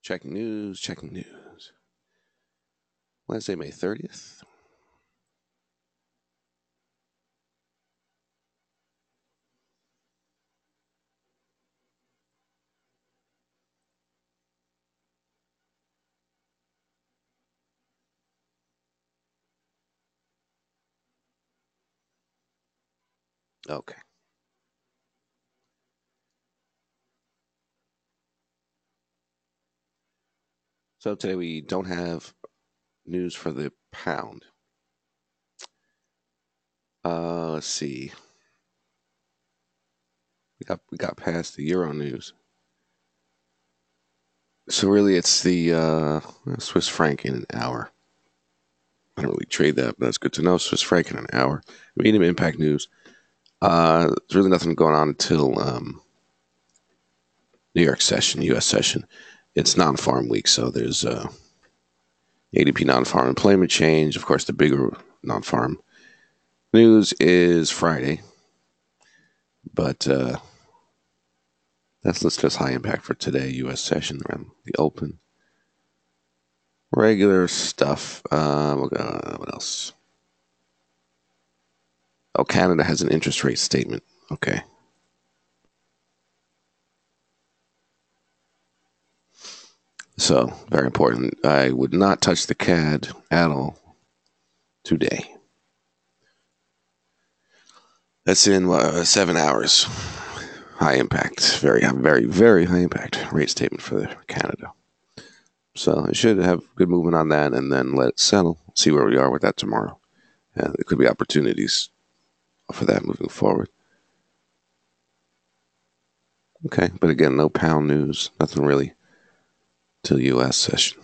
Checking news, checking news. Wednesday, May 30th. Okay. So today we don't have news for the pound. Let's see. We got past the euro news. So really it's the Swiss franc in an hour. I don't really trade that, but that's good to know. Swiss franc in an hour. Medium impact news. There's really nothing going on until New York session, U.S. session. It's non-farm week, so there's ADP non-farm employment change. Of course, the bigger non-farm news is Friday, but that's listed as high impact for today, U.S. session around the open. Regular stuff. What else? Oh, Canada has an interest rate statement. Okay. So, very important. I would not touch the CAD at all today. That's in 7 hours. High impact. Very, very, very high impact rate statement for Canada. So I should have good movement on that and then let it settle. See where we are with that tomorrow. And there could be opportunities for that moving forward. Okay, but again, no pound news. Nothing really till U.S. session.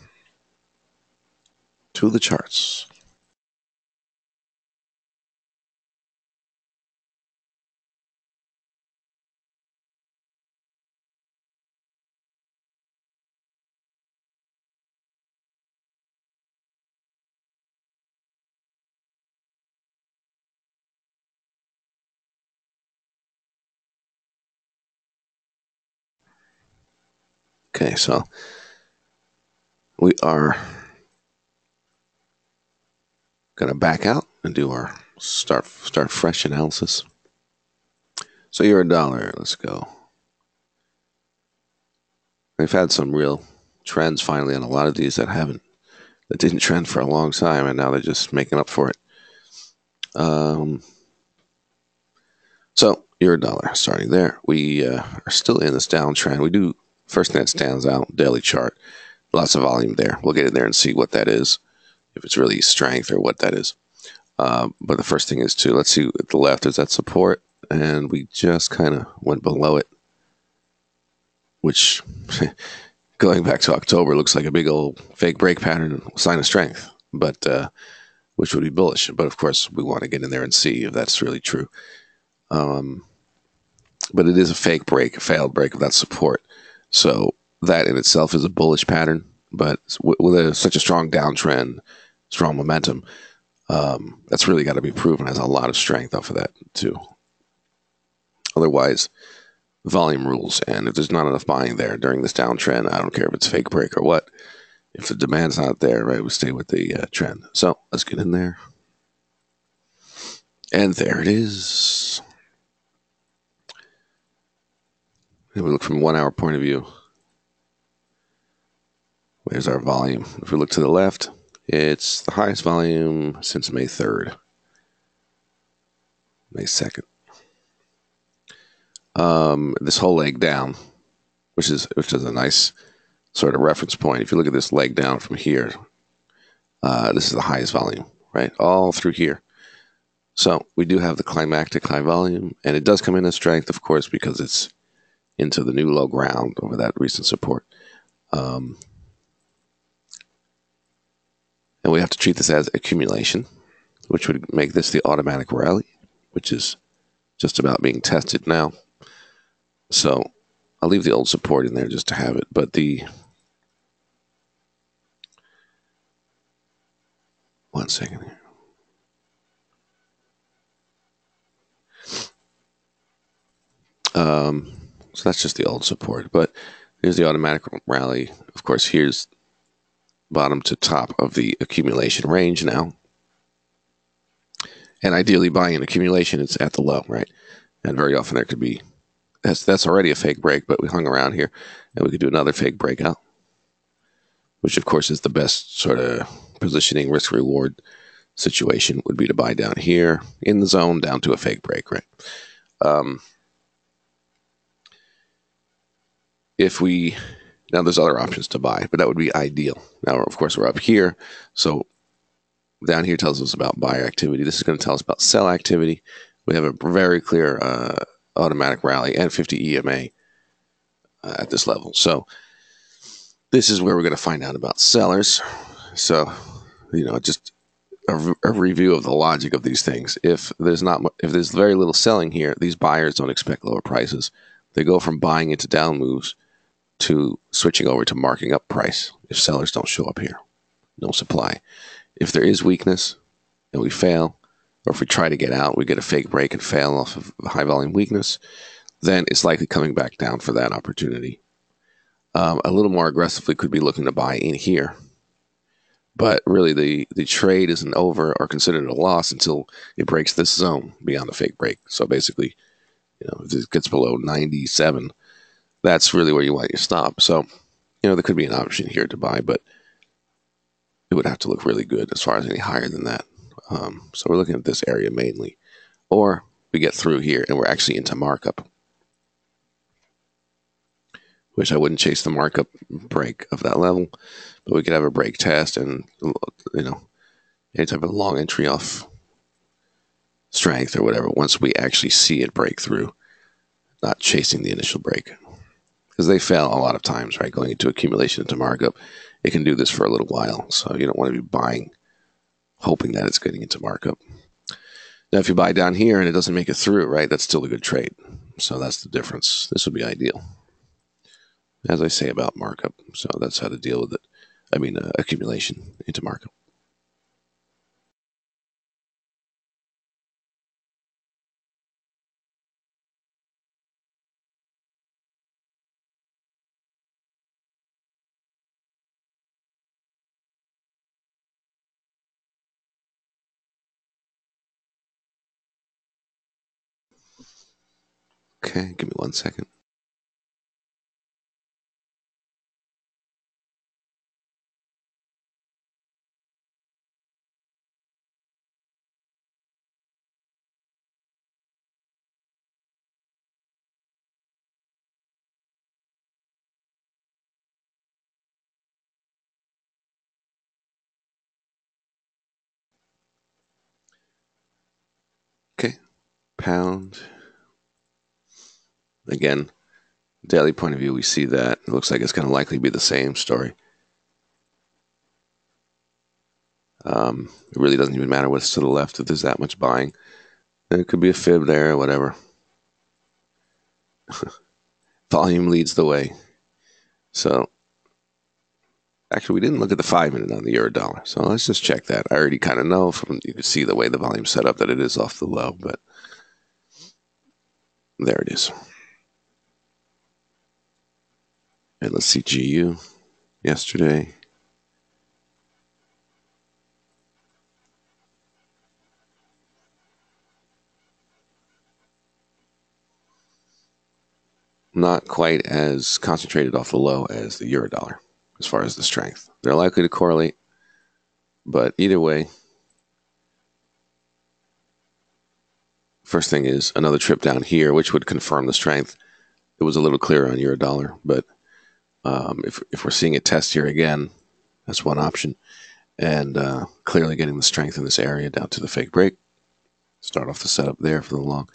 To the charts. Okay, so we are going to back out and do our start fresh analysis. So you're $1. Let's go. We've had some real trends finally on a lot of these that didn't trend for a long time, and now they're just making up for it. So you're $1 starting there. We are still in this downtrend. We do first thing that stands out, daily chart. Lots of volume there. We'll get in there and see what that is, if it's really strength or what that is. But the first thing is let's see at the left, is that support? And we just kind of went below it, which going back to October looks like a big old fake break pattern, sign of strength, but which would be bullish. But of course, we want to get in there and see if that's really true. But it is a fake break, a failed break of that support. So that in itself is a bullish pattern, but with such a strong downtrend, strong momentum, that's really got to be proven as a lot of strength off of that too. Otherwise, volume rules, and if there's not enough buying there during this downtrend, I don't care if it's fake break or what. If the demand's not there, right, we stay with the trend. So let's get in there. And there it is. If we look from 1 hour point of view, where's our volume? If we look to the left, it's the highest volume since May 3rd. May 2nd. This whole leg down, which is a nice sort of reference point. If you look at this leg down from here, this is the highest volume, right? All through here. So we do have the climactic high volume, and it does come in as strength, of course, because it's into the new low ground over that recent support. And we have to treat this as accumulation, which would make this the automatic rally, which is just about being tested now. So I'll leave the old support in there just to have it. But one second here. So that's just the old support. But here's the automatic rally. Of course, here's bottom to top of the accumulation range now. And ideally, buying an accumulation, it's at the low, right? And very often there could be, that's already a fake break, but we hung around here, and we could do another fake breakout, which of course is the best sort of positioning risk-reward situation would be to buy down here in the zone down to a fake break, right? Now there's other options to buy, but that would be ideal. Now, of course, we're up here, so down here tells us about buyer activity. This is going to tell us about sell activity. We have a very clear automatic rally and 50 EMA at this level. So this is where we're going to find out about sellers. So, just a review of the logic of these things. If there's very little selling here, these buyers don't expect lower prices. They go from buying into down moves to switching over to marking up price if sellers don't show up here. No supply. If there is weakness and we fail, or if we try to get out, we get a fake break and fail off of high volume weakness, then it's likely coming back down for that opportunity. A little more aggressively could be looking to buy in here. But really the trade isn't over or considered a loss until it breaks this zone beyond the fake break. So basically, if it gets below 97, that's really where you want your stop. So, there could be an option here to buy, but it would have to look really good as far as any higher than that. So we're looking at this area mainly. Or we get through here and we're actually into markup. Wish I wouldn't chase the markup break of that level, but we could have a break test and, any type of long entry off strength or whatever once we actually see it break through, not chasing the initial break. Because they fail a lot of times, right? Going into accumulation into markup, it can do this for a little while. So you don't want to be buying, hoping that it's getting into markup. Now, if you buy down here and it doesn't make it through, right, that's still a good trade. So that's the difference. This would be ideal, as I say about markup. So that's how to deal with it. Accumulation into markup. Okay, give me 1 second. Okay, pound. Again, daily point of view, we see that. It looks like it's going to likely be the same story. It really doesn't even matter what's to the left if there's that much buying. There could be a fib there or whatever. Volume leads the way. So, actually, we didn't look at the 5-minute on the euro dollar. So let's just check that. I already kind of know you can see the way the volume's set up that it is off the low, but there it is. And let's see GU yesterday. Not quite as concentrated off the low as the euro dollar as far as the strength. They're likely to correlate, but either way, first thing is another trip down here, which would confirm the strength. It was a little clearer on euro dollar, but if we're seeing it test here again, that's one option. And clearly getting the strength in this area down to the fake break. Start off the setup there for the long.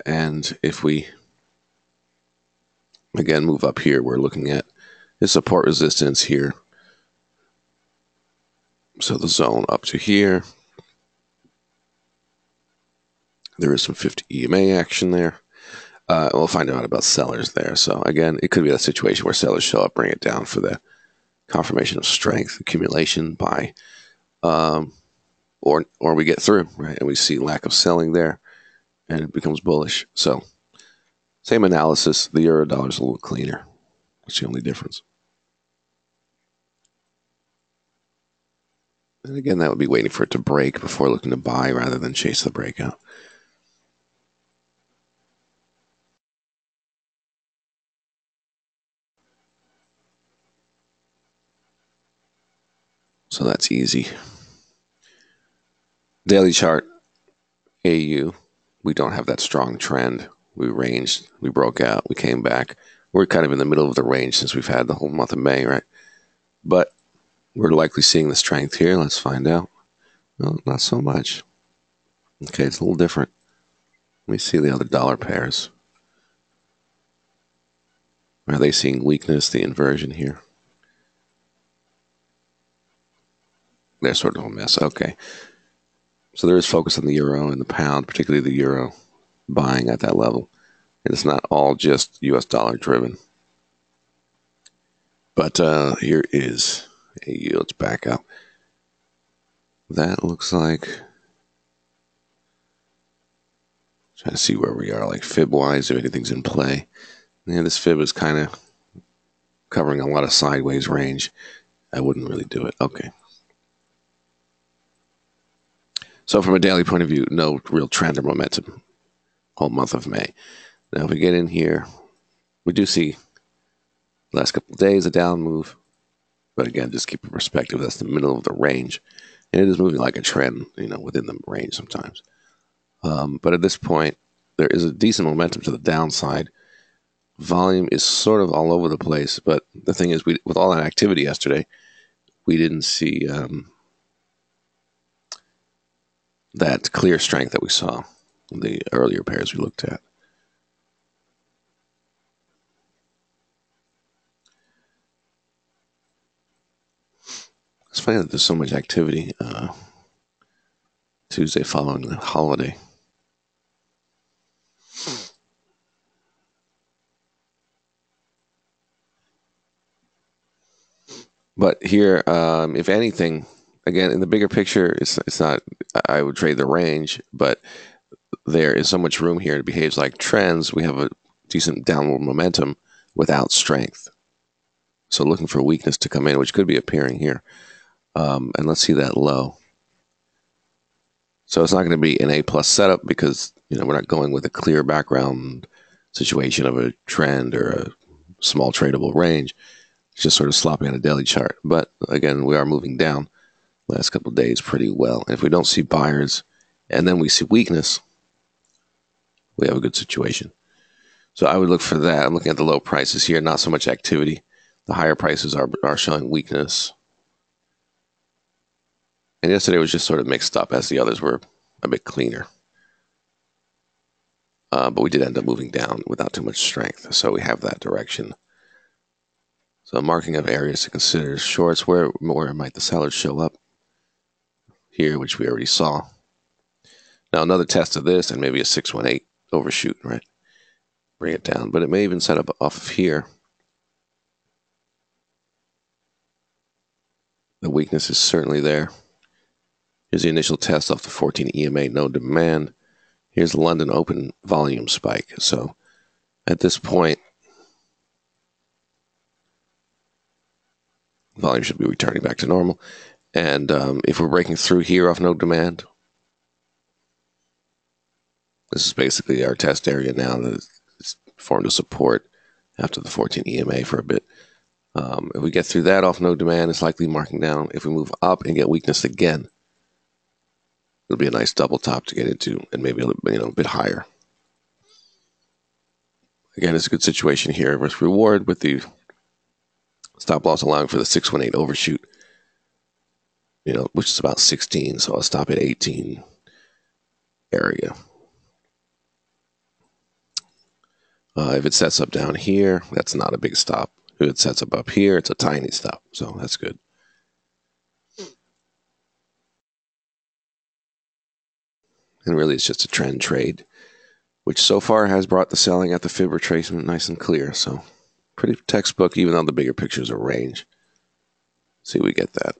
And if we, again, move up here, we're looking at the support resistance here. So the zone up to here. There is some 50 EMA action there. We'll find out about sellers there. So again, it could be a situation where sellers show up, bring it down for the confirmation of strength, accumulation, buy, or we get through, right? And we see lack of selling there, and it becomes bullish. So same analysis. The euro dollar is a little cleaner. That's the only difference. And again, that would be waiting for it to break before looking to buy rather than chase the breakout. So that's easy. Daily chart, AU, we don't have that strong trend. We ranged, we broke out, we came back. We're kind of in the middle of the range since we've had the whole month of May, right? But we're likely seeing the strength here. Let's find out. No, not so much. Okay, it's a little different. Let me see the other dollar pairs. Are they seeing weakness, the inversion here? They're sort of a mess. Okay. So there is focus on the euro and the pound, particularly the euro, buying at that level. And it's not all just US dollar driven. But here is AU. Let's back up. That looks like, trying to see where we are, like fib-wise, if anything's in play. Yeah, this fib is kind of covering a lot of sideways range. I wouldn't really do it. Okay. So from a daily point of view, no real trend or momentum whole month of May. Now if we get in here, we do see last couple of days a down move. But again, just keep in perspective, that's the middle of the range. And it is moving like a trend, within the range sometimes. But at this point, there is a decent momentum to the downside. Volume is sort of all over the place, but the thing is, with all that activity yesterday, we didn't see that clear strength that we saw in the earlier pairs we looked at. It's funny that there's so much activity Tuesday following the holiday. But here, if anything, again, in the bigger picture, it's not, I would trade the range, but there is so much room here. It behaves like trends. We have a decent downward momentum without strength. So looking for weakness to come in, which could be appearing here. And let's see that low. So it's not going to be an A+ setup because, we're not going with a clear background situation of a trend or a small tradable range. It's just sort of sloppy on a daily chart. But again, we are moving down last couple of days pretty well. And if we don't see buyers and then we see weakness, we have a good situation. So I would look for that. I'm looking at the low prices here, not so much activity. The higher prices are showing weakness. And yesterday was just sort of mixed up as the others were a bit cleaner. But we did end up moving down without too much strength. So we have that direction. So marking of areas to consider. Shorts, where might the sellers show up? Here, which we already saw. Now another test of this and maybe a 618 overshoot, right? Bring it down. But it may even set up off of here. The weakness is certainly there. Here's the initial test off the 14 EMA, no demand. Here's the London Open volume spike. So at this point, volume should be returning back to normal. And if we're breaking through here off no demand, this is basically our test area now that it's formed a support after the 14 EMA for a bit. If we get through that off no demand, it's likely marking down. If we move up and get weakness again, it'll be a nice double top to get into and maybe a bit higher. Again, it's a good situation here. Risk reward with the stop loss allowing for the 618 overshoot, which is about 16. So I'll stop at 18 area. If it sets up down here, that's not a big stop. If it sets up here, it's a tiny stop. So that's good. And really, it's just a trend trade, which so far has brought the selling at the fib retracement nice and clear. So pretty textbook, even though the bigger picture is a range. See, we get that.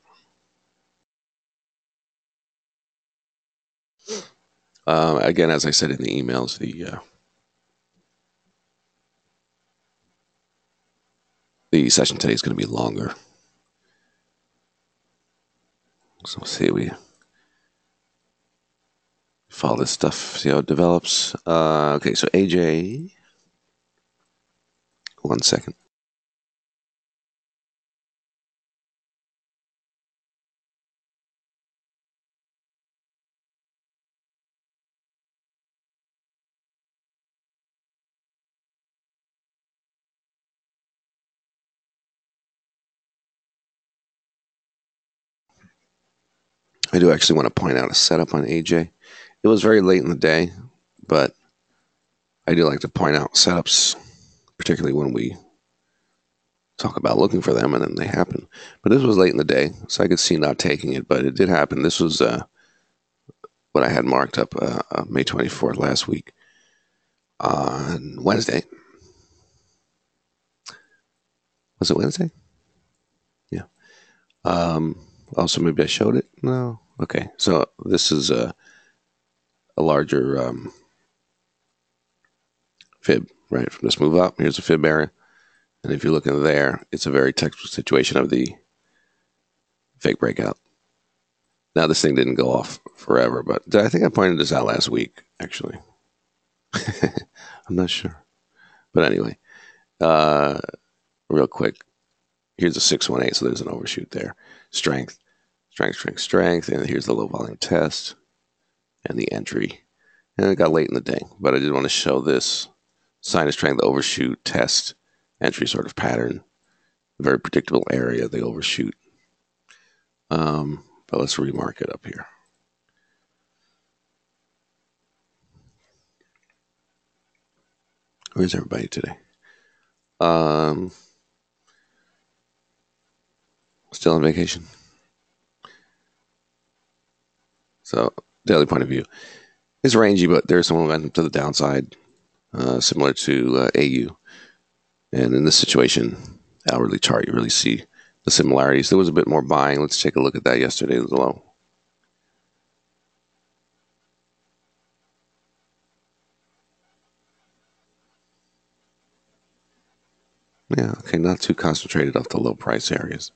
Again, as I said in the emails, the session today is going to be longer. So see, we follow this stuff, see how it develops. Okay, so AJ, 1 second. I do actually want to point out a setup on AJ. It was very late in the day, but I do like to point out setups, particularly when we talk about looking for them and then they happen. But this was late in the day, so I could see not taking it, but it did happen. This was what I had marked up May 24th last week on Wednesday. Was it Wednesday? Yeah. Also, maybe I showed it. No. Okay. So this is a larger fib, right? From this move up, here's a fib area. And if you look in there, it's a very textbook situation of the fake breakout. Now, this thing didn't go off forever, but I think I pointed this out last week, actually. I'm not sure. But anyway, real quick, here's a 618, so there's an overshoot there. Strength, strength, strength, strength, and here's the low volume test and the entry. And it got late in the day, but I did want to show this sign of strength, overshoot, test, entry sort of pattern. Very predictable area, the overshoot. But let's remark it up here. Where's everybody today? Still on vacation. So, daily point of view. It's rangy, but there's some momentum to the downside, similar to AU. And in this situation, hourly chart, you really see the similarities. There was a bit more buying. Let's take a look at that yesterday's low. Yeah, okay, not too concentrated off the low price areas.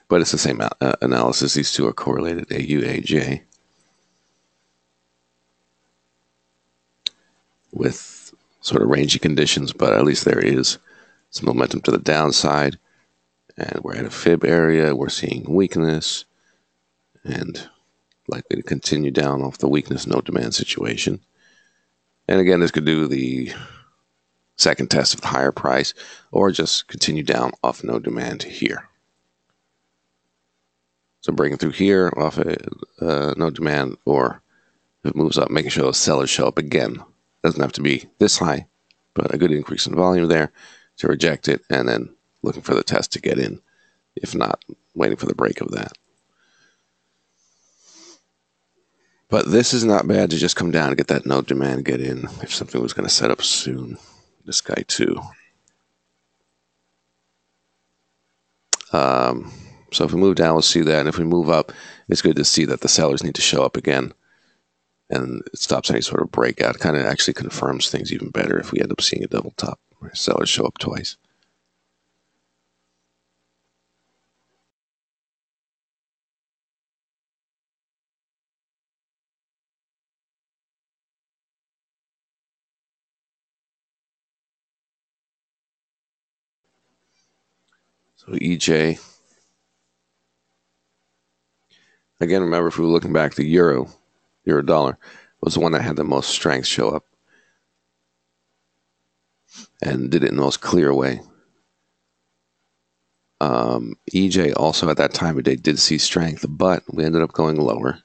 But it's the same analysis. These two are correlated, AU, AJ, with sort of rangy conditions, but at least there is some momentum to the downside. And we're at a fib area. We're seeing weakness and likely to continue down off the weakness, no demand situation. And again, this could do the second test of the higher price or just continue down off no demand here. So breaking through here off no demand, or if it moves up, making sure those sellers show up again. Doesn't have to be this high, but a good increase in volume there to reject it, and then looking for the test to get in. If not, waiting for the break of that. But this is not bad to just come down and get that no demand, get in if something was going to set up soon. This guy too. So if we move down, we'll see that. And if we move up, it's good to see that the sellers need to show up again. And it stops any sort of breakout. It kind of actually confirms things even better if we end up seeing a double top where sellers show up twice. So EJ. Again, remember, if we were looking back, the euro dollar was the one that had the most strength show up and did it in the most clear way. EJ also at that time of day did see strength, but we ended up going lower.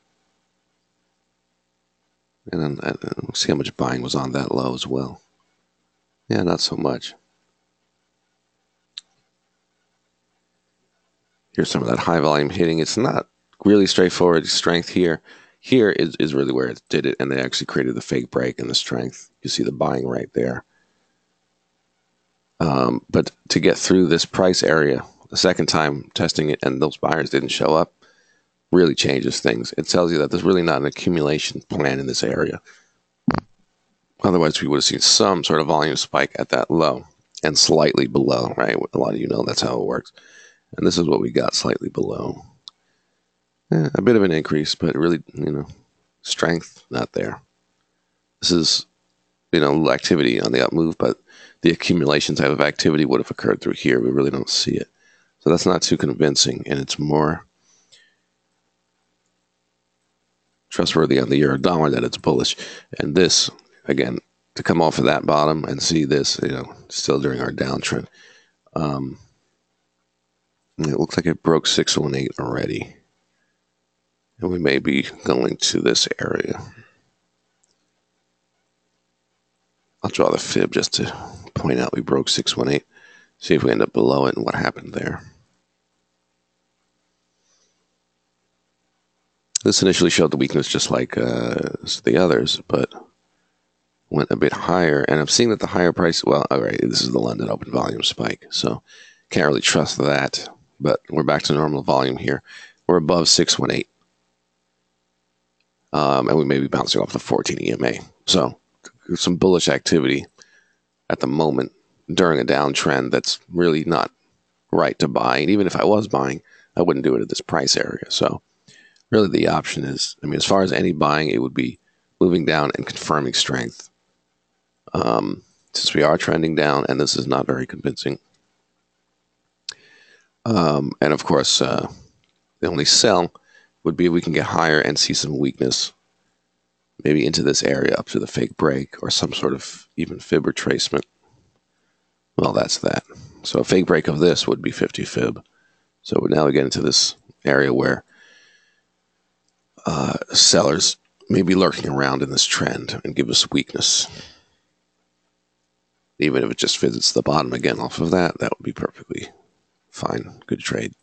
And then we'll see how much buying was on that low as well. Yeah, not so much. Here's some of that high volume hitting. It's not really straightforward strength here. Here is really where it did it, and they actually created the fake break and the strength. You see the buying right there. But to get through this price area, the second time testing it, and those buyers didn't show up, really changes things. It tells you that there's really not an accumulation plan in this area. Otherwise, we would have seen some sort of volume spike at that low. and slightly below, right? A lot of you know that's how it works. And this is what we got slightly below. A bit of an increase, but really, strength not there. This is, activity on the up move, but the accumulation type of activity would have occurred through here. We really don't see it. So that's not too convincing, and it's more trustworthy on the euro dollar that it's bullish. And this, again, to come off of that bottom and see this, still during our downtrend. It looks like it broke 618 already. And we may be going to this area. I'll draw the fib just to point out we broke 618. See if we end up below it and what happened there. This initially showed the weakness just like the others, but went a bit higher. And I'm seeing that the higher price, well, all right, this is the London open volume spike. So can't really trust that. But we're back to normal volume here. We're above 618. And we may be bouncing off the 14 EMA. So some bullish activity at the moment during a downtrend that's really not right to buy. And even if I was buying, I wouldn't do it at this price area. So really the option is, as far as any buying, it would be moving down and confirming strength. Since we are trending down, and this is not very convincing. And of course, the only sell would be if we can get higher and see some weakness, maybe into this area up to the fake break or some sort of even fib retracement. Well, that's that. So a fake break of this would be 50 fib. So now we get into this area where sellers may be lurking around in this trend and give us weakness. Even if it just visits the bottom again off of that, that would be perfectly fine. Good trade.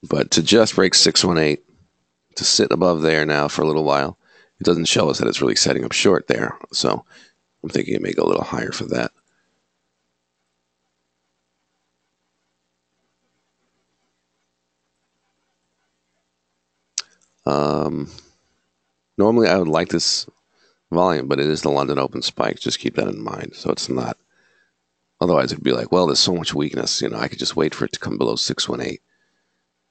But to just break 618, to sit above there now for a little while, it doesn't show us that it's really setting up short there. So I'm thinking it may go a little higher for that. Normally I would like this volume, but it is the London Open spike. Just keep that in mind. So it's not. Otherwise, it'd be like, well, there's so much weakness. I could just wait for it to come below 618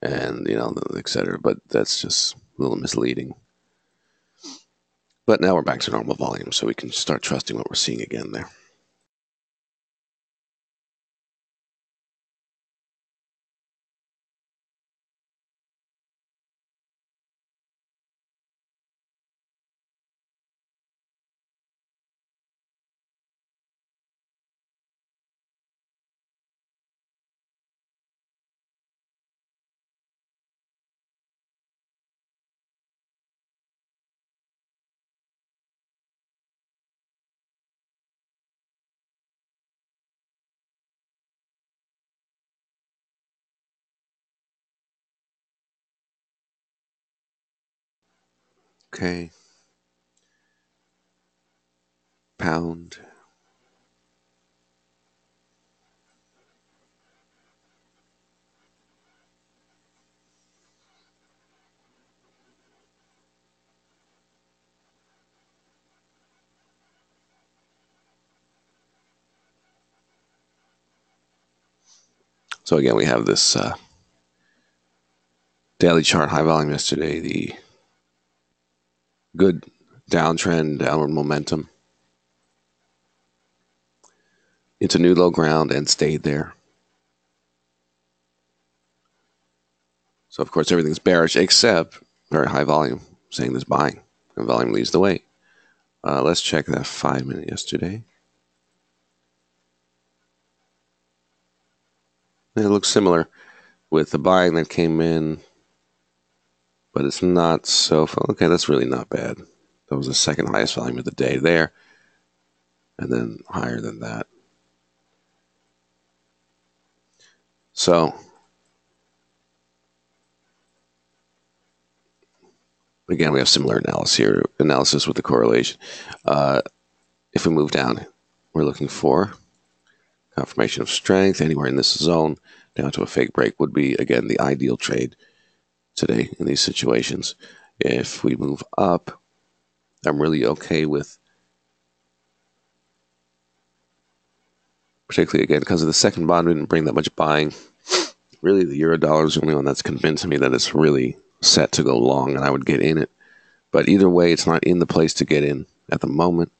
and, et cetera. But that's just a little misleading. But now we're back to normal volume, so we can start trusting what we're seeing again there. Okay. Pound. So again, we have this daily chart high volume yesterday, the good downtrend, downward momentum into new low ground and stayed there. So of course everything's bearish except very high volume, saying there's buying, and volume leads the way. Let's check that 5-minute yesterday. And it looks similar with the buying that came in, but it's not so. Okay, that's really not bad. That was the second highest volume of the day there, and then higher than that. So again, we have similar analysis with the correlation. If we move down, we're looking for confirmation of strength anywhere in this zone down to a fake break would be, again, the ideal trade today in these situations. If we move up, I'm really okay with particularly again because of the second bond didn't bring that much buying. Really, the euro dollar is the only one that's convinced me that it's really set to go long, and I would get in it. But either way, it's not in the place to get in at the moment,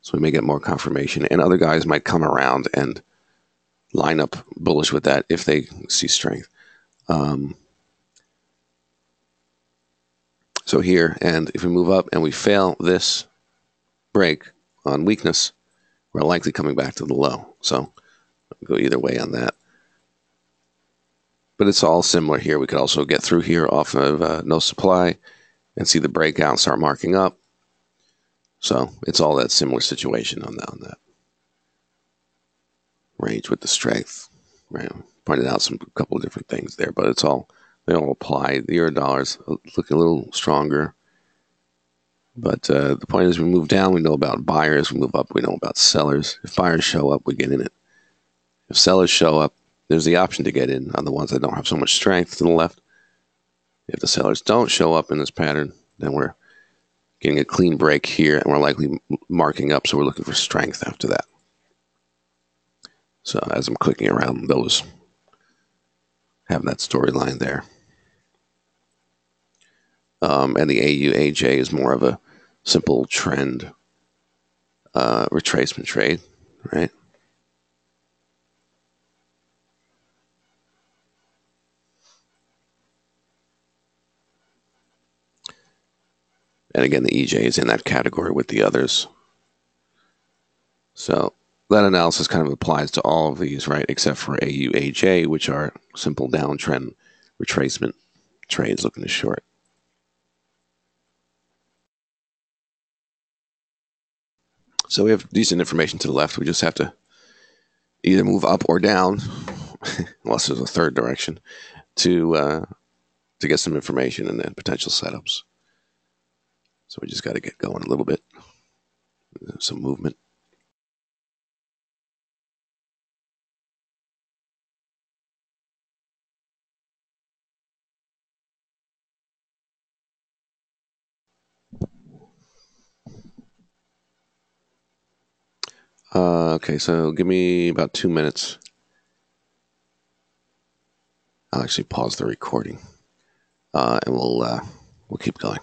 so we may get more confirmation, and other guys might come around and line up bullish with that if they see strength. So here, and if we move up and we fail this break on weakness, we're likely coming back to the low. So go either way on that. But it's all similar here. We could also get through here off of no supply and see the breakout and start marking up. So it's all that similar situation on that range with the strength. Right? Pointed out a couple of different things there, but they all apply. The euro dollar's looking a little stronger. But the point is, we move down, we know about buyers. We move up, we know about sellers. If buyers show up, we get in it. If sellers show up, there's the option to get in on the ones that don't have so much strength to the left. If the sellers don't show up in this pattern, then we're getting a clean break here, and we're likely marking up, so we're looking for strength after that. So as I'm clicking around those, having that storyline there. And the AU-AJ is more of a simple trend retracement trade, right? And again, the EJ is in that category with the others. So that analysis kind of applies to all of these, right? Except for AU-AJ, which are simple downtrend retracement trades looking to short. So we have decent information to the left. We just have to either move up or down, unless there's a third direction, to get some information and then potential setups. So we just got to get going a little bit, some movement. Okay, so give me about 2 minutes. I'll actually pause the recording, and we'll keep going.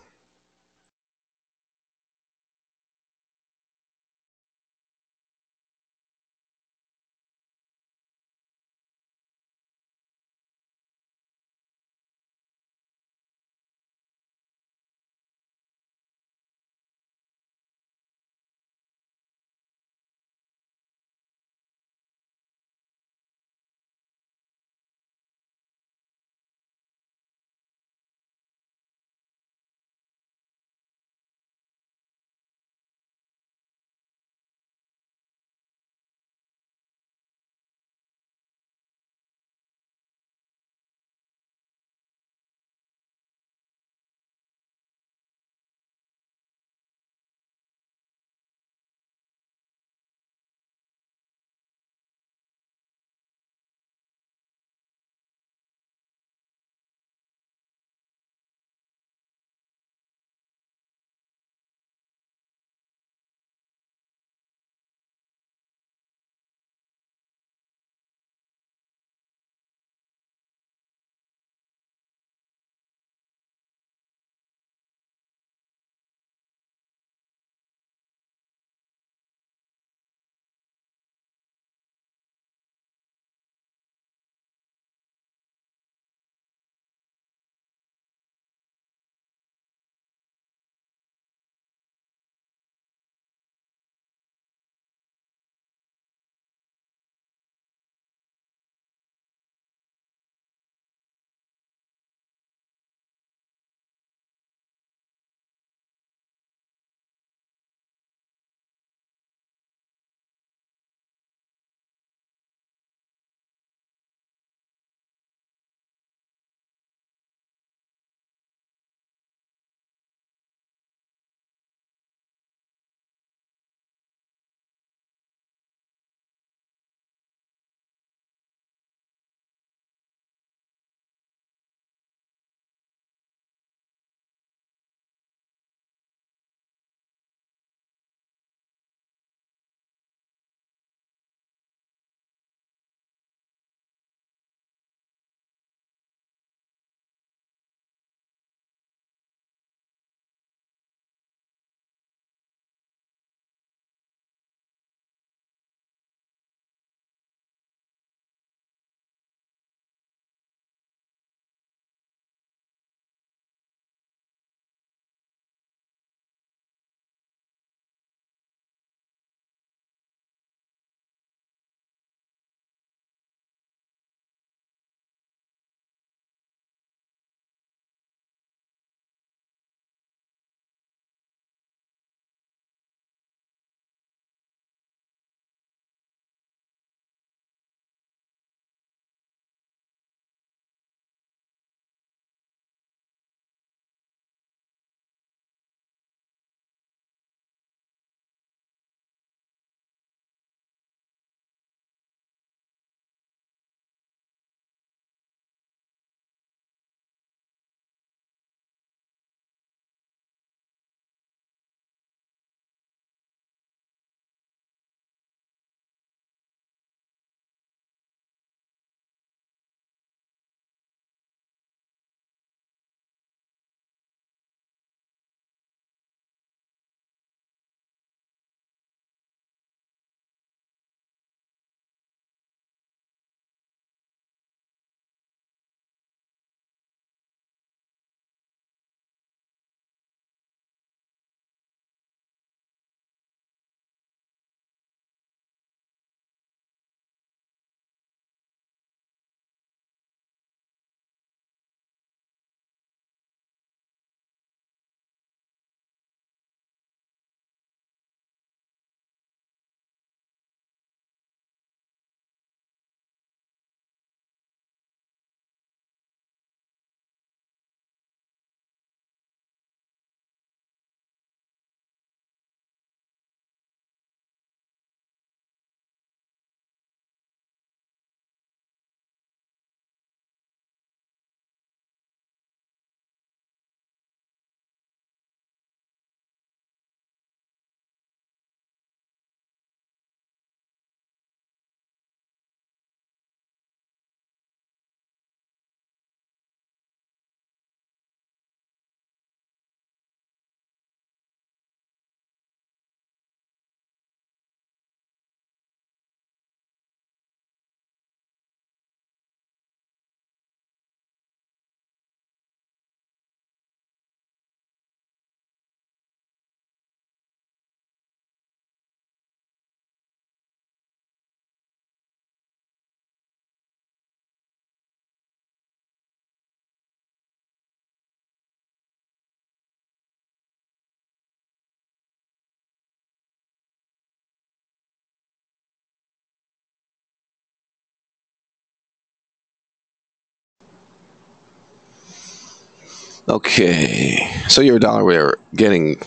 Okay, so Eurodollar, we're getting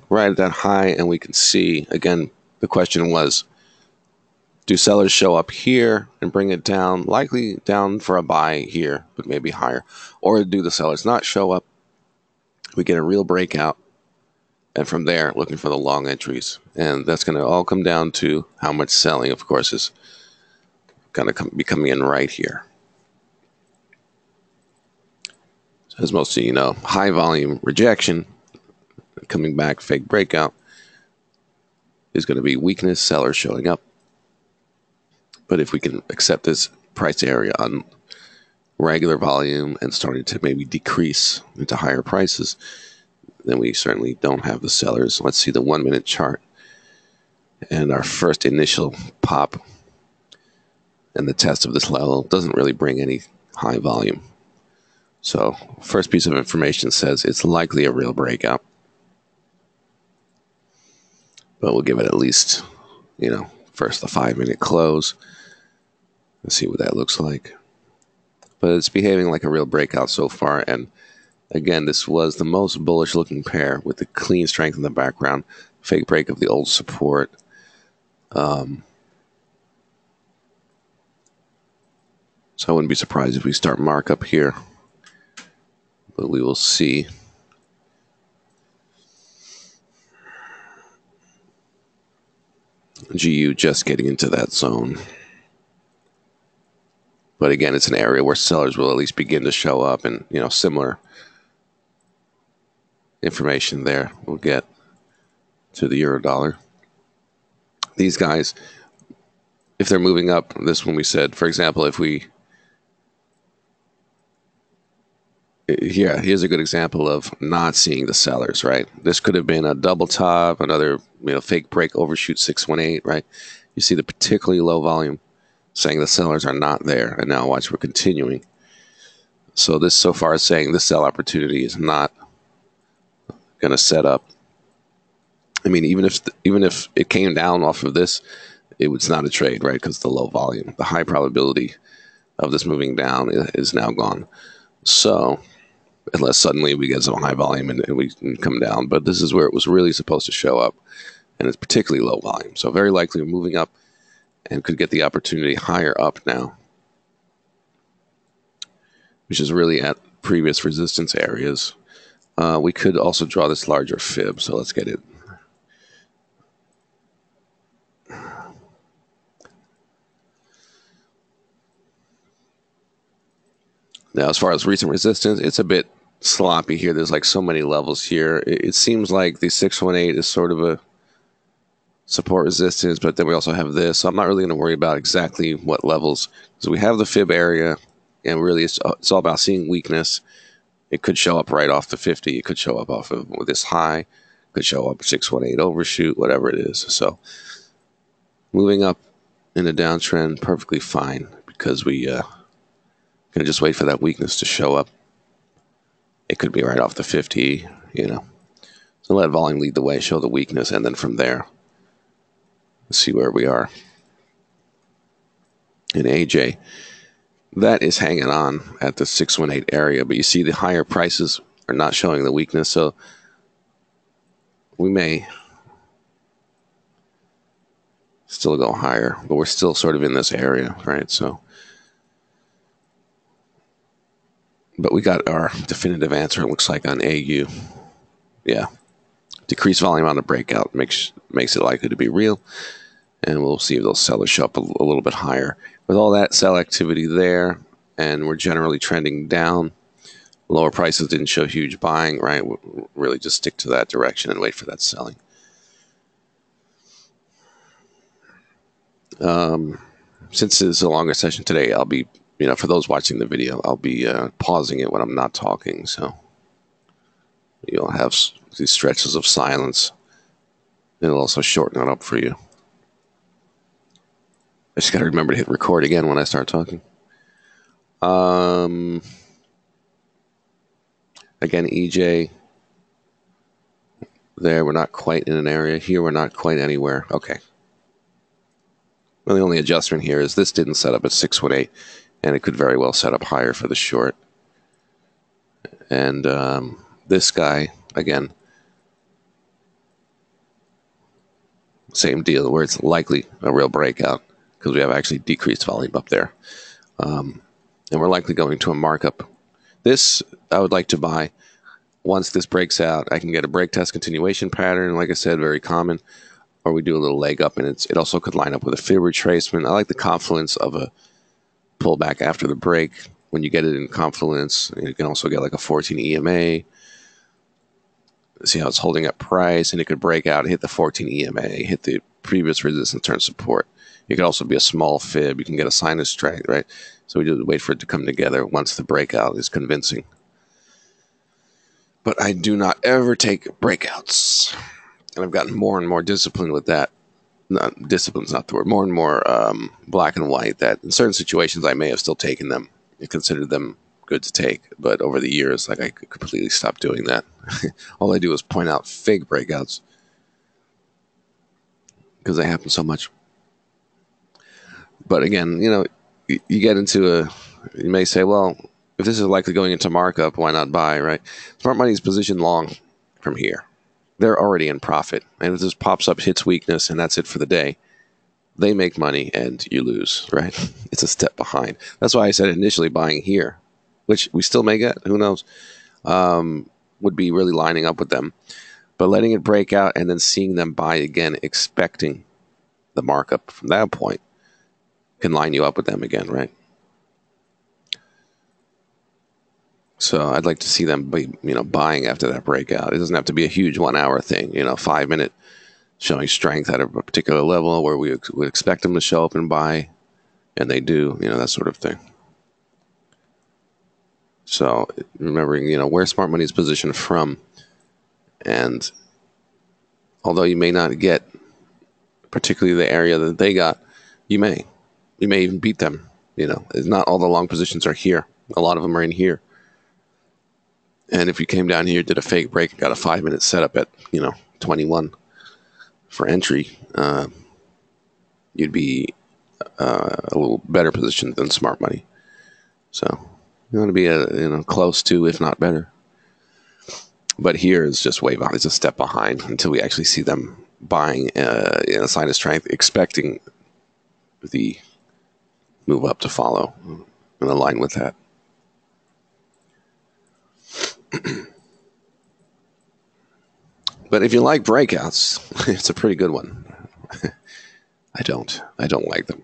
right at that high, and we can see, again, the question was, do sellers show up here and bring it down, likely down for a buy here, but maybe higher? Or do the sellers not show up? We get a real breakout, and from there, looking for the long entries. And that's going to all come down to how much selling, of course, is going to be coming in right here. So as most of you know, high volume rejection, coming back, fake breakout, is going to be weakness, sellers showing up. But if we can accept this price area on regular volume and starting to maybe decrease into higher prices, then we certainly don't have the sellers. Let's see the 1 minute chart. And our first initial pop and the test of this level doesn't really bring any high volume. So first piece of information says it's likely a real breakout. But we'll give it at least, first the 5 minute close. Let's see what that looks like. But it's behaving like a real breakout so far. And again, this was the most bullish looking pair with the clean strength in the background. Fake break of the old support. So I wouldn't be surprised if we start markup here. But we will see. GU just getting into that zone. But again, it's an area where sellers will at least begin to show up, and similar information there we'll get to the Eurodollar. These guys, if they're moving up, this one we said, for example, here's a good example of not seeing the sellers, right? This could have been a double top, another fake break overshoot 618, right? You see the particularly low volume saying the sellers are not there, and now watch, we're continuing. So this so far is saying this sell opportunity is not going to set up. I mean, even if it came down off of this, it was not a trade, right? Because the low volume, the high probability of this moving down is now gone. So unless suddenly we get some high volume and we can come down, but this is where it was really supposed to show up, and it's particularly low volume. So very likely we're moving up and could get the opportunity higher up now, which is really at previous resistance areas. We could also draw this larger fib, so let's get it. Now, as far as recent resistance, it's a bit sloppy here. There's like so many levels here. It seems like the 618 is sort of a support resistance, but then we also have this. So I'm not really going to worry about exactly what levels. So we have the fib area, and really it's all about seeing weakness. It could show up right off the 50. It could show up off of this high. It could show up 618 overshoot, whatever it is. So moving up in a downtrend, perfectly fine, because we can just wait for that weakness to show up. It could be right off the 50, So let volume lead the way, show the weakness, and then from there, see where we are. In AJ, that is hanging on at the 618 area, but you see the higher prices are not showing the weakness, so we may still go higher, but we're still sort of in this area, right? So, but we got our definitive answer, it looks like, on AU. Yeah. Decreased volume on the breakout makes it likely to be real, and we'll see if those sellers show up a little bit higher. With all that sell activity there, and we're generally trending down, lower prices didn't show huge buying, right? We'll really just stick to that direction and wait for that selling. Since it's a longer session today, I'll be, for those watching the video, I'll be pausing it when I'm not talking, so you'll have these stretches of silence. It'll also shorten it up for you. I just got to remember to hit record again when I start talking. Again, EJ, there, we're not quite in an area. Here, we're not quite anywhere. Okay. Well, the only adjustment here is this didn't set up at 618, and it could very well set up higher for the short. And this guy, again, same deal where it's likely a real breakout because we have actually decreased volume up there. And we're likely going to a markup. This I would like to buy. Once this breaks out, I can get a break test continuation pattern. Like I said, very common. Or we do a little leg up, and it also could line up with a fib retracement. I like the confluence of a pullback after the break. When you get it in confluence, you can also get like a 14 EMA. See how it's holding up price, and it could break out, hit the 14 EMA, hit the previous resistance, turn support. It could also be a small fib. You can get a sinus strike, right? So we just wait for it to come together once the breakout is convincing. But I do not ever take breakouts. And I've gotten more and more disciplined with that. Discipline's not the word. More and more black and white that in certain situations I may have still taken them and considered them good to take. But over the years, like I completely stopped doing that. All I do is point out fake breakouts because they happen so much. But again, you get into you may say, well, if this is likely going into markup, why not buy, right? Smart money is positioned long from here. They're already in profit. And if this pops up, hits weakness, and that's it for the day, they make money and you lose, right? It's a step behind. That's why I said initially buying here, which we still may get, who knows, would be really lining up with them. But letting it break out and then seeing them buy again, expecting the markup from that point, can line you up with them again, right? So I'd like to see them be, buying after that breakout. It doesn't have to be a huge 1 hour thing, 5 minute showing strength at a particular level where we would expect them to show up and buy, and they do, that sort of thing. So remembering, where smart money is positioned from, and although you may not get particularly the area that they got, you may even beat them. It's not all the long positions are here. A lot of them are in here. And if you came down here, did a fake break, and got a 5 minute setup at 21 for entry, you'd be a little better positioned than smart money. So you want to be close to, if not better. But here is just way behind. It's a step behind until we actually see them buying a sign of strength, expecting the move up to follow and align with that. But if you like breakouts, it's a pretty good one. I don't like them.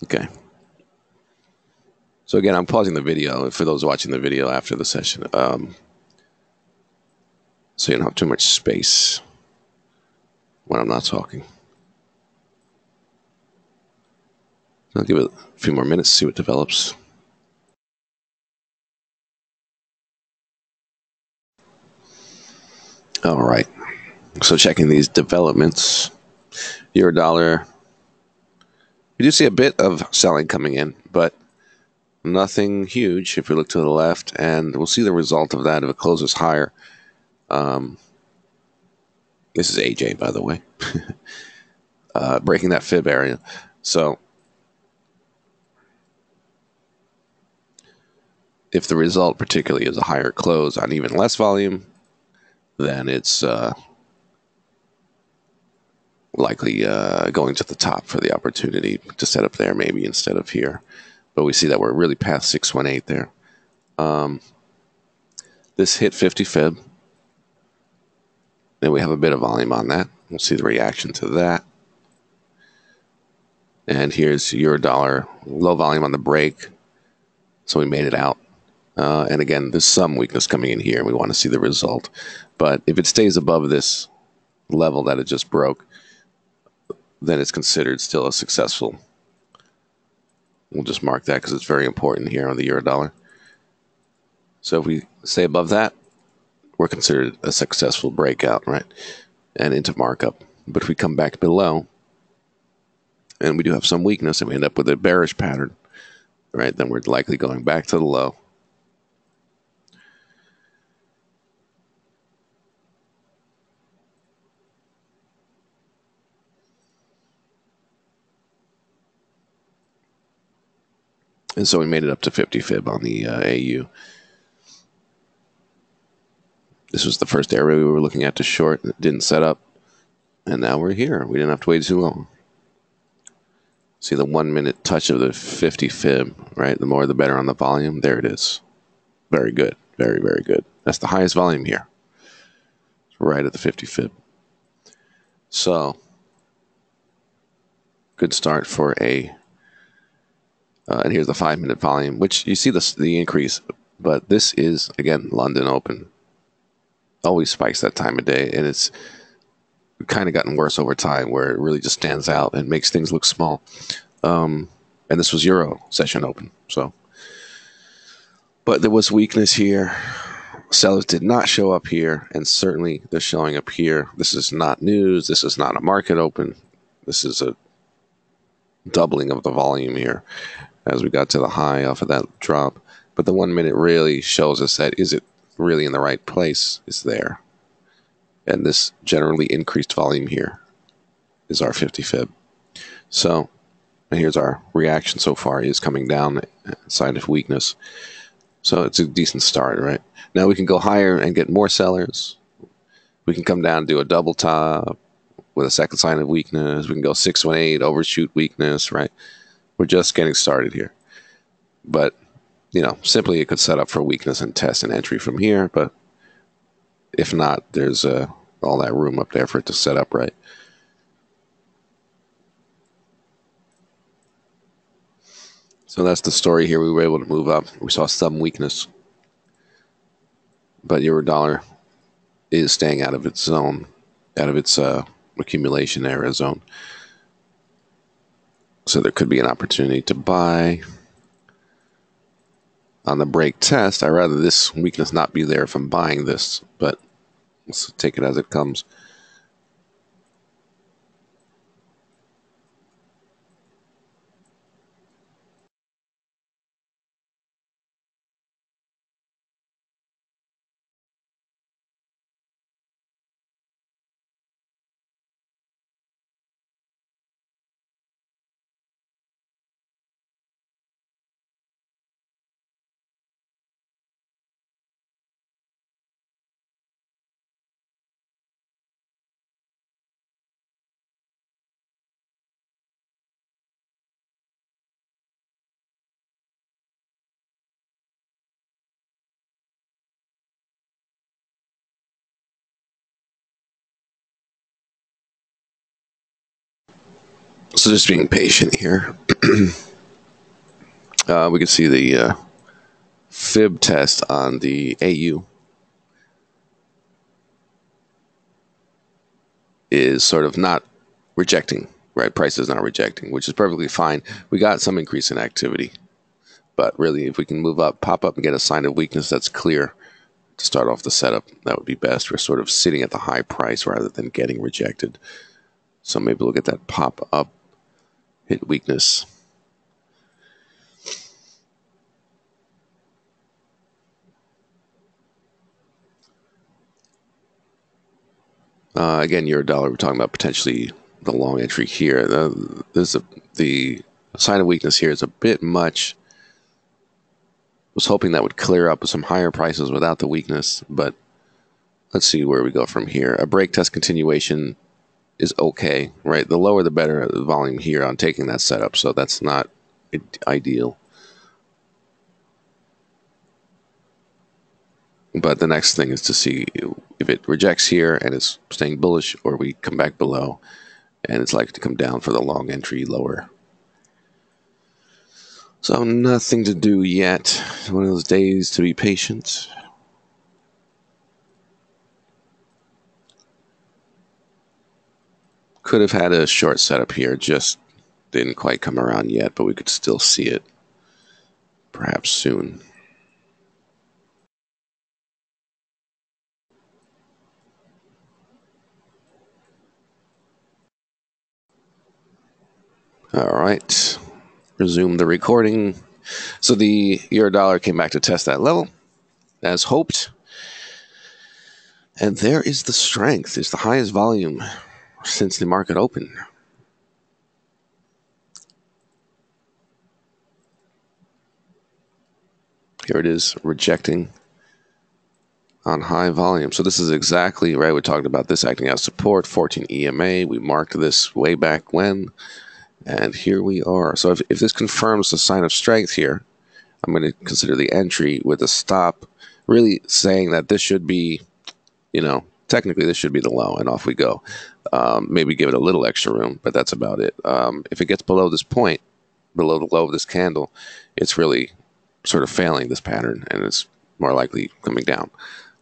Okay. So again, I'm pausing the video for those watching the video after the session, so you don't have too much space when I'm not talking. I'll give it a few more minutes to see what develops. All right. So checking these developments, euro dollar. We do see a bit of selling coming in, but nothing huge if we look to the left, and we'll see the result of that if it closes higher. This is AJ, by the way, breaking that fib area. So if the result particularly is a higher close on even less volume, then it's likely going to the top for the opportunity to set up there maybe instead of here. But we see that we're really past 618 there. This hit 50 fib. Then we have a bit of volume on that. We'll see the reaction to that. And here's euro dollar, low volume on the break. So we made it out. And again, there's some weakness coming in here. We want to see the result. But if it stays above this level that it just broke, then it's considered still a successful. We'll just mark that because it's very important here on the euro dollar. So if we stay above that, we're considered a successful breakout, right? And into markup. But if we come back below, and we do have some weakness, and we end up with a bearish pattern, right? Then we're likely going back to the low. And so we made it up to 50 fib on the AU. This was the first area we were looking at to short. It didn't set up. And now we're here. We didn't have to wait too long. See the 1 minute touch of the 50 fib, right? The more the better on the volume. There it is. Very good. Very, very good. That's the highest volume here. Right at the 50 fib. So, good start for a, and here's the 5 minute volume, which you see the increase, but this is, again, London Open. Always spikes that time of day, and it's kind of gotten worse over time where it really just stands out and makes things look small. And this was Euro session open. So, but there was weakness here. Sellers did not show up here, and certainly they're showing up here. This is not news. This is not a market open. This is a doubling of the volume here as we got to the high off of that drop. But the 1 minute really shows us that is it really in the right place? Is there. And this generally increased volume here is our 50 fib. So, and here's our reaction so far is coming down, sign of weakness. So it's a decent start, right? Now we can go higher and get more sellers. We can come down and do a double top with a second sign of weakness. We can go 618, overshoot weakness, right? We're just getting started here. But, you know, simply it could set up for weakness and test an entry from here. But if not, there's all that room up there for it to set up right. So that's the story here. We were able to move up. We saw some weakness. But euro dollar is staying out of its zone, out of its accumulation area zone. So there could be an opportunity to buy. On the break test, I'd rather this weakness not be there if I'm buying this, but let's take it as it comes. So just being patient here. We can see the fib test on the AU is sort of not rejecting, right? Price is not rejecting, which is perfectly fine. We got some increase in activity. But really, if we can move up, pop up and get a sign of weakness that's clear to start off the setup, that would be best. We're sort of sitting at the high price rather than getting rejected. So maybe we'll get that pop up, hit weakness. Again, euro dollar, we're talking about potentially the long entry here. The sign of weakness here is a bit much. Was hoping that would clear up with some higher prices without the weakness, but let's see where we go from here. A break test continuation is okay, right? The lower the better the volume here on taking that setup, so that's not ideal. But the next thing is to see if it rejects here and is staying bullish, or we come back below and it's likely to come down for the long entry lower. So nothing to do yet. One of those days to be patient. Could have had a short setup here, just didn't quite come around yet, but we could still see it perhaps soon. All right, resume the recording. So the euro dollar came back to test that level, as hoped. And there is the strength. It's the highest volume since the market opened. Here it is, rejecting on high volume. So this is exactly right. We talked about this acting as support, 14 EMA. We marked this way back when, and here we are. So if this confirms the sign of strength here, I'm going to consider the entry with a stop, really saying that this should be, technically this should be the low, and off we go. Maybe give it a little extra room, but that's about it. If it gets below this point, below the low of this candle, it's really sort of failing this pattern, and it's more likely coming down.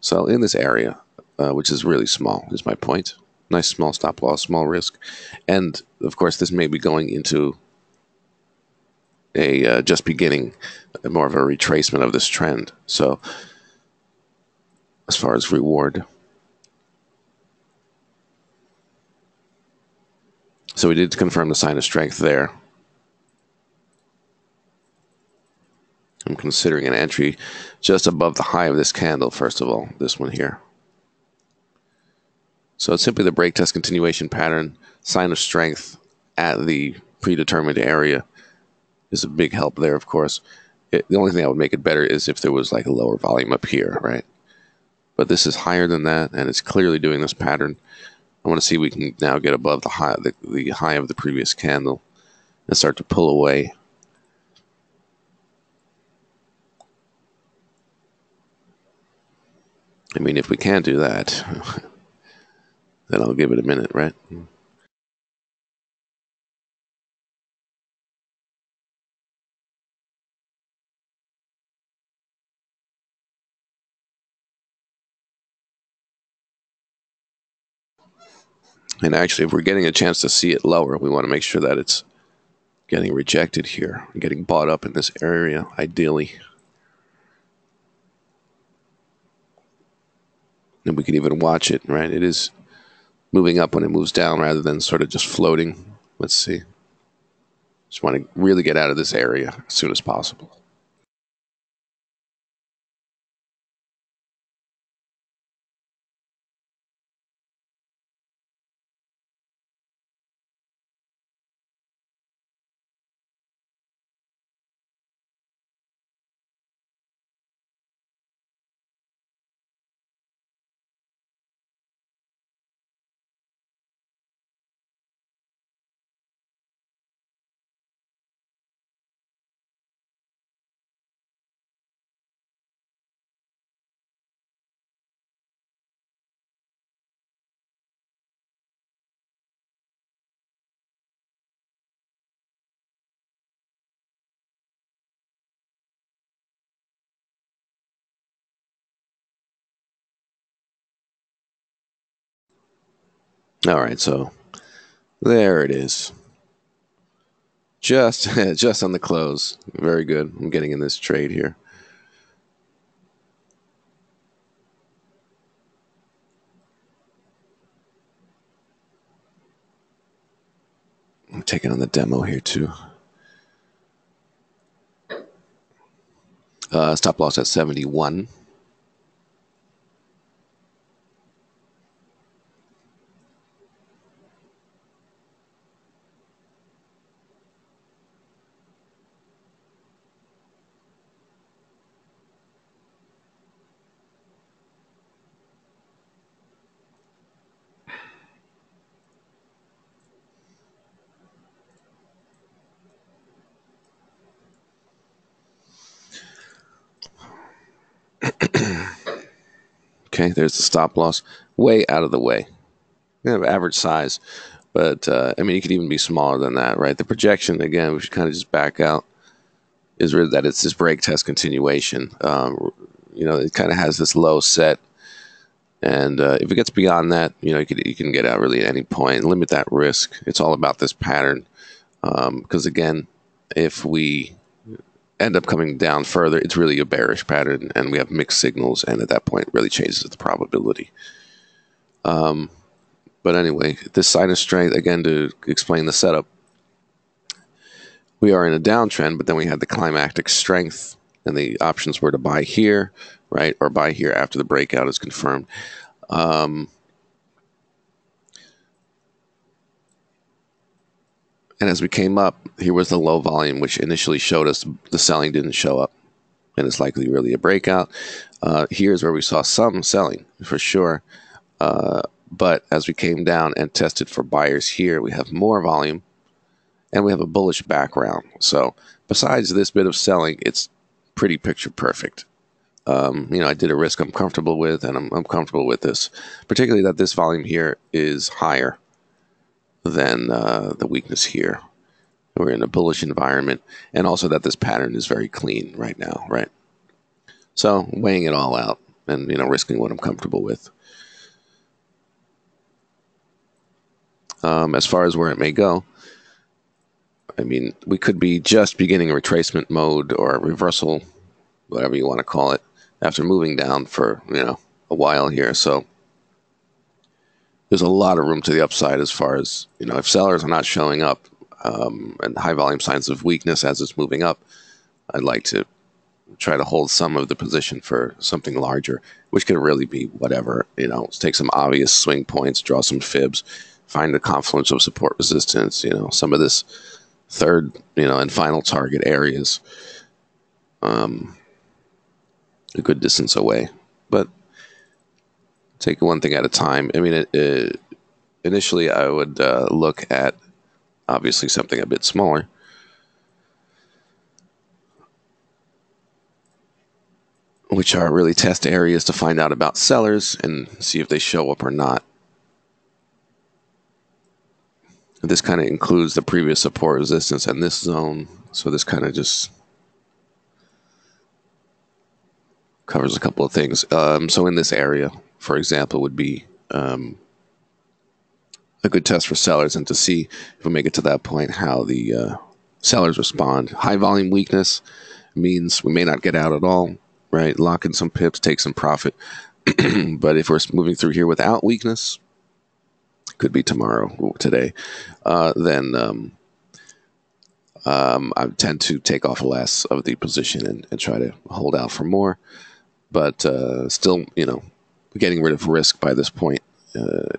So in this area, which is really small, is my point. Nice small stop loss, small risk. And, of course, this may be going into a just beginning, more of a retracement of this trend. So as far as reward. So we did confirm the sign of strength there. I'm considering an entry just above the high of this candle, first of all, this one here. So it's simply the break test continuation pattern, sign of strength at the predetermined area is a big help there, of course. The only thing that would make it better is if there was like a lower volume up here, right? But this is higher than that, and it's clearly doing this pattern. I want to see if we can now get above the high of the previous candle and start to pull away. I mean, if we can't do that, then I'll give it a minute, right? And actually, if we're getting a chance to see it lower, we want to make sure that it's getting rejected here, getting bought up in this area, ideally. And we can even watch it, right? It is moving up when it moves down rather than sort of just floating. Let's see. Just want to really get out of this area as soon as possible. All right, so there it is. Just on the close. Very good. I'm getting in this trade here. I'm taking on the demo here too. Stop loss at 71. Okay, there's the stop loss. Way out of the way. Average size. But, I mean, you could even be smaller than that, right? The projection, again, we should kind of just back out, is really that it's this break test continuation. It kind of has this low set. And if it gets beyond that, you can get out really at any point. Limit that risk. It's all about this pattern. Because, again, if we end up coming down further, it's really a bearish pattern, and we have mixed signals, and at that point, it really changes the probability. But anyway, this sign of strength, again, to explain the setup, we are in a downtrend, but then we had the climactic strength, and the options were to buy here, right, or buy here after the breakout is confirmed. And as we came up, here was the low volume, which initially showed us the selling didn't show up. and it's likely really a breakout. Here's where we saw some selling for sure. But as we came down and tested for buyers here, we have more volume and we have a bullish background. So besides this bit of selling, it's pretty picture perfect. I did a risk I'm comfortable with, and I'm comfortable with this, particularly that this volume here is higher than the weakness here. We're in a bullish environment, and also that this pattern is very clean right now, right? So weighing it all out and, risking what I'm comfortable with. As far as where it may go, I mean, we could be just beginning a retracement mode or a reversal, whatever you want to call it, after moving down for, a while here. So there's a lot of room to the upside as far as, if sellers are not showing up and high volume signs of weakness as it's moving up, I'd like to try to hold some of the position for something larger, which could really be whatever, take some obvious swing points, draw some fibs, find the confluence of support resistance, some of this third, and final target areas, a good distance away. But take one thing at a time. I mean, initially I would look at obviously something a bit smaller. Which are really test areas to find out about sellers and see if they show up or not. This kind of includes the previous support resistance and this zone. So this kind of just covers a couple of things. So in this area, for example, would be a good test for sellers, and to see if we make it to that point, how the sellers respond. High volume weakness means we may not get out at all, right? Lock in some pips, take some profit. But if we're moving through here without weakness, could be tomorrow, today, then I tend to take off less of the position and try to hold out for more. But still, getting rid of risk by this point,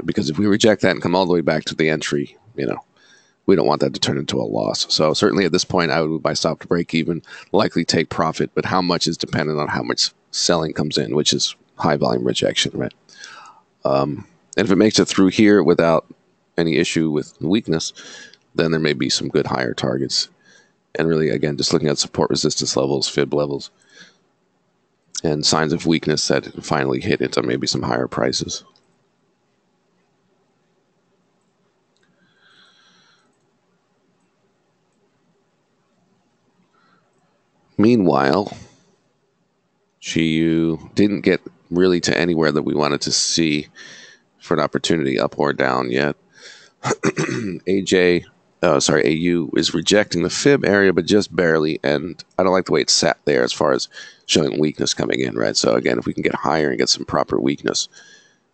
because if we reject that and come all the way back to the entry, we don't want that to turn into a loss. So certainly at this point, I would buy stop to break even, likely take profit, but how much is dependent on how much selling comes in, which is high volume rejection, right? And if it makes it through here without any issue with weakness, then there may be some good higher targets. And really, again, just looking at support resistance levels, fib levels, and signs of weakness that finally hit into maybe some higher prices. Meanwhile, GU didn't get really to anywhere that we wanted to see for an opportunity up or down yet. AU is rejecting the fib area, but just barely, and I don't like the way it sat there as far as showing weakness coming in, right? So again, if we can get higher and get some proper weakness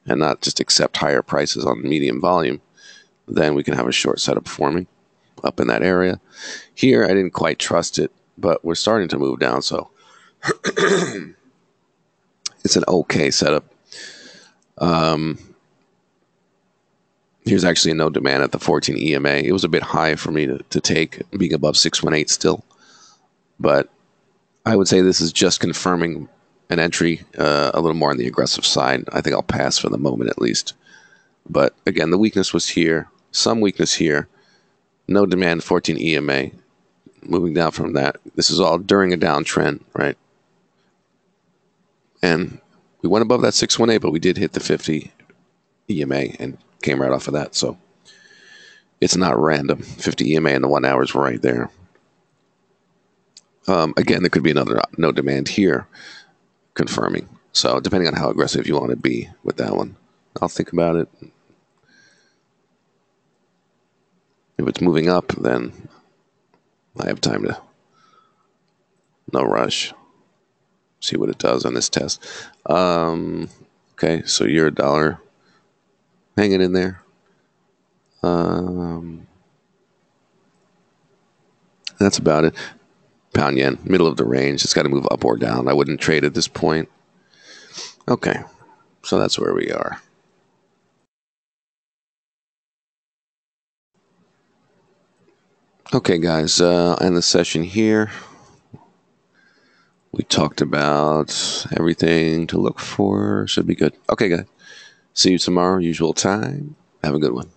and not just accept higher prices on medium volume, then we can have a short setup forming up in that area. Here, I didn't quite trust it, but we're starting to move down, so it's an okay setup. Here's actually no demand at the 14 EMA. It was a bit high for me to take, being above 618 still. But I would say this is just confirming an entry a little more on the aggressive side. I think I'll pass for the moment at least. But again, the weakness was here. Some weakness here. No demand, 14 EMA. Moving down from that. This is all during a downtrend, right? And we went above that 618, but we did hit the 50 EMA and came right off of that. So it's not random. 50 EMA in the 1 hour is right there. Again, there could be another no demand here confirming. So depending on how aggressive you want to be with that one, I'll think about it. If it's moving up, then I have time to no rush. See what it does on this test. Okay, so you're $1. Hang it in there. That's about it. Pound yen, middle of the range. It's got to move up or down. I wouldn't trade at this point. Okay, so that's where we are. Okay, guys, end the session here. We talked talked about everything to look for. Should be good. Okay, guys. See you tomorrow, usual time. Have a good one.